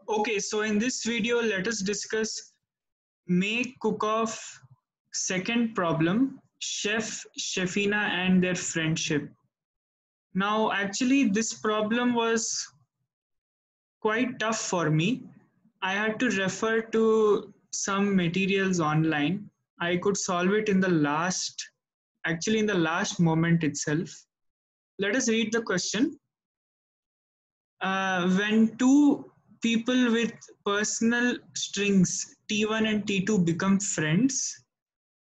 Okay, so in this video, let us discuss make cook-off second problem, Chef, Chefina and their friendship. Now, actually, this problem was quite tough for me. I had to refer to some materials online. I could solve it in the last moment itself. Let us read the question. When two people with personal strings T1 and T2 become friends,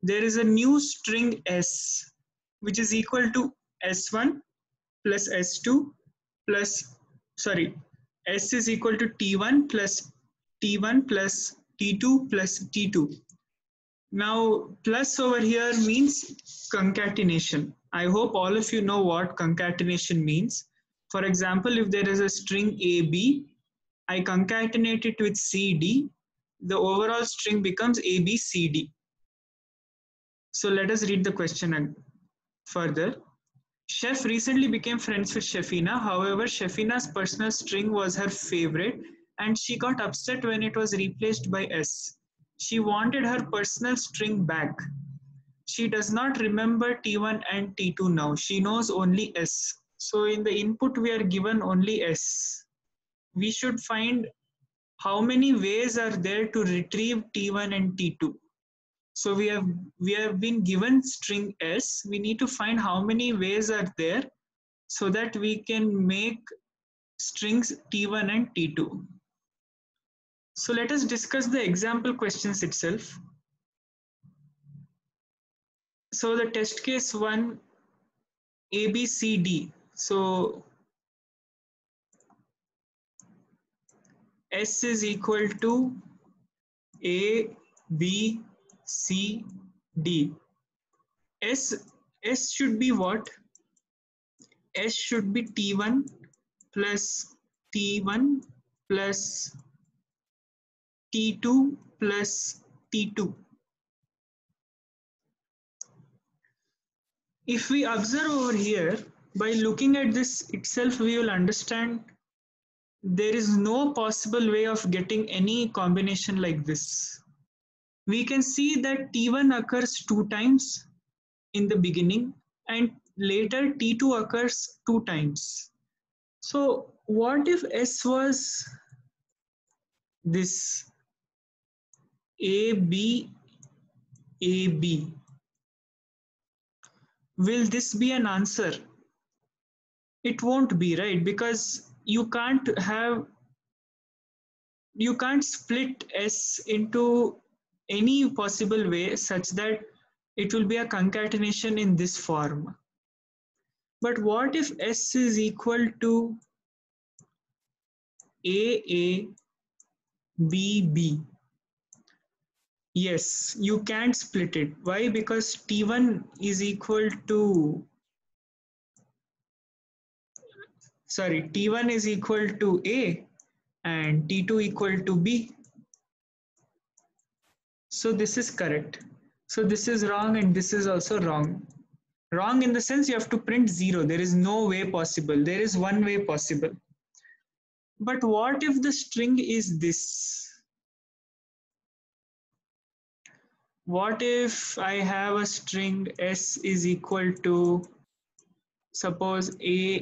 there is a new string S which is equal to S1 plus S2 plus, sorry, S is equal to T1 plus T1 plus T2 plus T2. Now, plus over here means concatenation. I hope all of you know what concatenation means. For example, if there is a string AB, I concatenate it with CD, the overall string becomes ABCD. So let us read the question further. Chef recently became friends with Chefina. However, Chefina's personal string was her favorite and she got upset when it was replaced by S. She wanted her personal string back. She does not remember T1 and T2 now. She knows only S. So in the input, we are given only S. We should find how many ways are there to retrieve T1 and T2. So we have been given string S. We need to find how many ways are there so that we can make strings T1 and T2. So let us discuss the example questions itself. So the test case 1, ABCD. So S is equal to A, B, C, D. S should be what? S should be T1 plus T1 plus T2 plus T2. If we observe over here, by looking at this itself, we will understand there is no possible way of getting any combination like this. We can see that T1 occurs 2 times in the beginning and later T2 occurs 2 times. So what if S was this AB, AB? Will this be an answer? It won't be, right? Because you can't split S into any possible way such that it will be a concatenation in this form. But what if S is equal to AA, BB? Yes, you can't split it. Why? Because T1 is equal to, sorry, T1 is equal to A and T2 equal to B. So this is correct. So this is wrong and this is also wrong. Wrong in the sense you have to print 0. There is no way possible. There is one way possible. But what if the string is this? What if I have a string S is equal to, suppose A,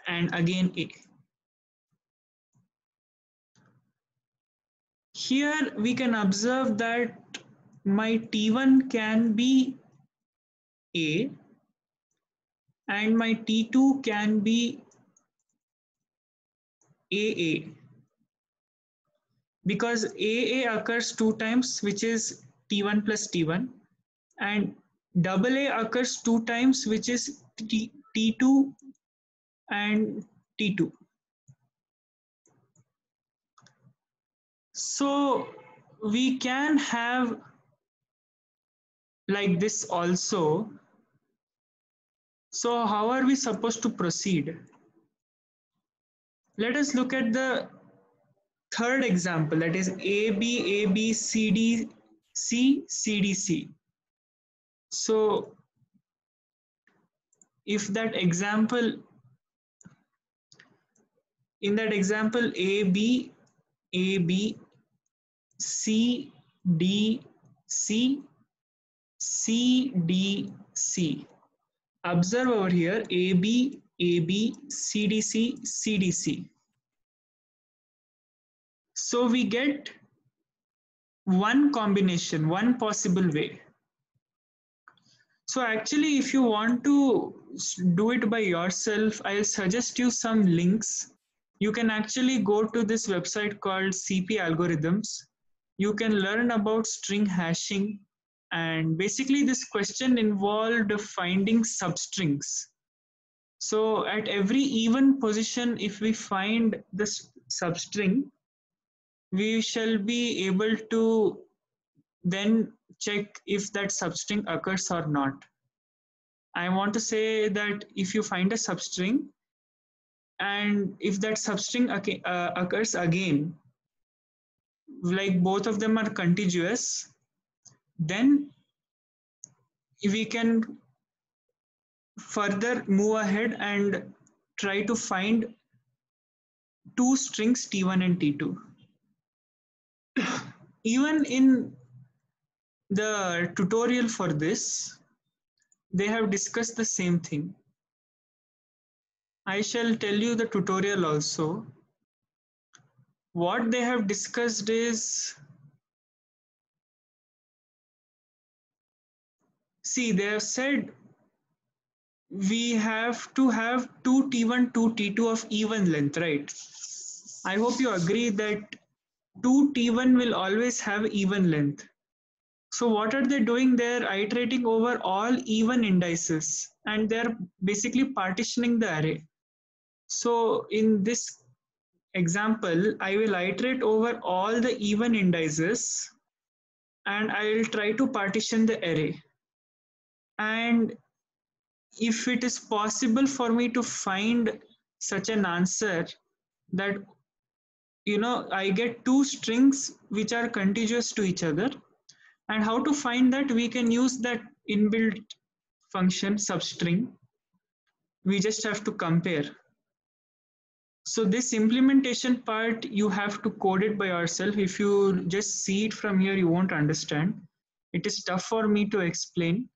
and again A. Here we can observe that my T1 can be A and my T2 can be AA, because AA occurs 2 times, which is T1 plus T1, and AA occurs 2 times, which is T2 and T2. So we can have like this also. So how are we supposed to proceed? Let us look at the third example, that is AB, AB, CD, C, CD, C. So if that example, in that example, AB, AB, C, D, C, C, D, C. Observe over here, AB, AB, CDC, CDC. So we get one combination, one possible way. So actually, if you want to do it by yourself, I'll suggest you some links. You can actually go to this website called CP Algorithms. You can learn about string hashing, and basically this question involved finding substrings. So at every even position, if we find this substring, we shall be able to then check if that substring occurs or not. I want to say that if you find a substring and if that substring occurs again, like both of them are contiguous, then we can further move ahead and try to find two strings T1 and T2. Even in the tutorial for this, they have discussed the same thing. I shall tell you the tutorial also. What they have discussed is, see, they have said we have to have two T1, two T2 of even length, right? I hope you agree that two T1 will always have even length. So what are they doing? They're iterating over all even indices and they're basically partitioning the array. So in this example, I will iterate over all the even indices and I will try to partition the array. And if it is possible for me to find such an answer that, you know, I get two strings which are contiguous to each other, and how to find that, we can use that inbuilt function substring. We just have to compare. So this implementation part, you have to code it by yourself. If you just see it from here, you won't understand. It is tough for me to explain.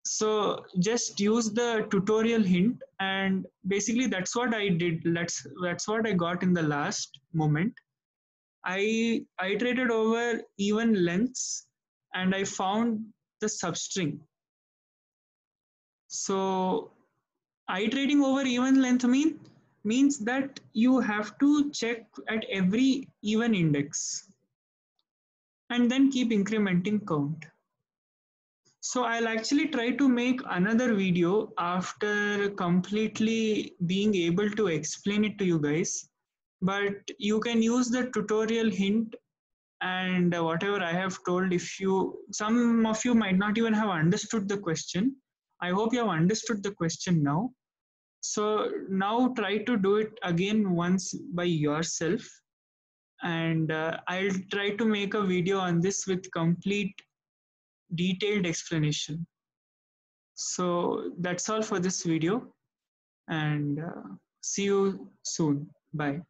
So just use the tutorial hint, and basically that's what I did. That's what I got in the last moment. I iterated over even lengths and I found the substring. So iterating over even length means that you have to check at every even index and then keep incrementing count. So I'll actually try to make another video after completely being able to explain it to you guys. But you can use the tutorial hint and whatever I have told. If you, some of you might not even have understood the question. I hope you have understood the question now. So now try to do it again once by yourself. And I'll try to make a video on this with complete detailed explanation. So that's all for this video, and see you soon. Bye.